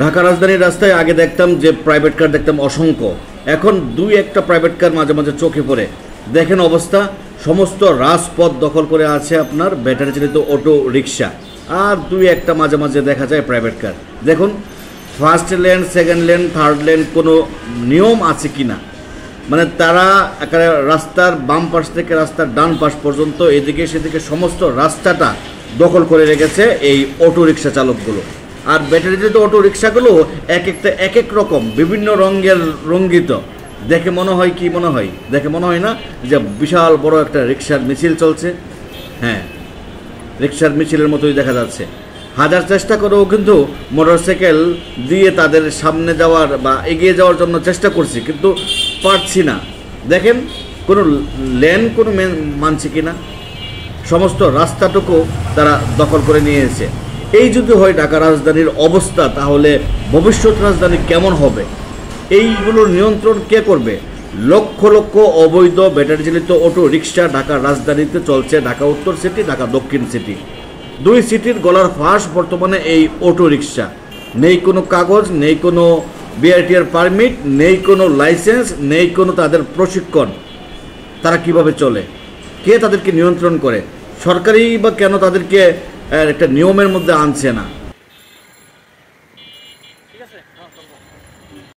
ঢাকা রাজধানীর রাস্তায় আগে দেখতাম যে প্রাইভেট কার দেখতাম অসংখ্য, এখন দুই একটা প্রাইভেট কার মাঝে মাঝে চোখে পড়ে। দেখেন অবস্থা, সমস্ত রাজপথ দখল করে আছে আপনার ব্যাটারি চালিত অটো রিক্সা, আর দুই একটা মাঝে মাঝে দেখা যায় প্রাইভেট কার। দেখুন first lane, second lane, third lane কোনো নিয়ম আছে কি না, মানে তারা একেবারে রাস্তার বাম পাশ থেকে রাস্তার ডান পাশ পর্যন্ত এদিকে সেদিকে সমস্ত রাস্তাটা দখল করে রেখেছে এই অটো রিক্সা চালকগুলো। আর ব্যাটারি চালিত অটো রিক্সাগুলো এক একটা এক এক রকম বিভিন্ন রঙের রঙ্গিত। দেখে মনে হয় কি মনে হয়, দেখে মনে হয় না যে বিশাল বড় একটা রিক্সার মিছিল চলছে? হ্যাঁ, রিক্সার মিছিলের মতোই দেখা যাচ্ছে। হাজার চেষ্টা করেও কিন্তু মোটরসাইকেল দিয়ে তাদের সামনে যাওয়ার বা এগিয়ে যাওয়ার জন্য চেষ্টা করছি, কিন্তু পারছি না। দেখেন কোনো লেন কোনো মানছে কি না, সমস্ত রাস্তাটুকু তারা দখল করে নিয়েছে। এই যদি হয় ঢাকা রাজধানীর অবস্থা, তাহলে ভবিষ্যৎ রাজধানী কেমন হবে? এইগুলোর নিয়ন্ত্রণ কে করবে? লক্ষ লক্ষ অবৈধ ব্যাটারি চালিত অটো রিক্সা ঢাকার রাজধানীতে চলছে। ঢাকা উত্তর সিটি, ঢাকা দক্ষিণ সিটি, দুই সিটির গলার ফাঁস বর্তমানে এই অটো রিক্সা। নেই কোনো কাগজ, নেই কোনো বিআরটিআর পারমিট, নেই কোনো লাইসেন্স, নেই কোনো তাদের প্রশিক্ষণ। তারা কিভাবে চলে? কে তাদেরকে নিয়ন্ত্রণ করে? সরকারই বা কেন তাদেরকে একটা নিয়মের মধ্যে আনছে না?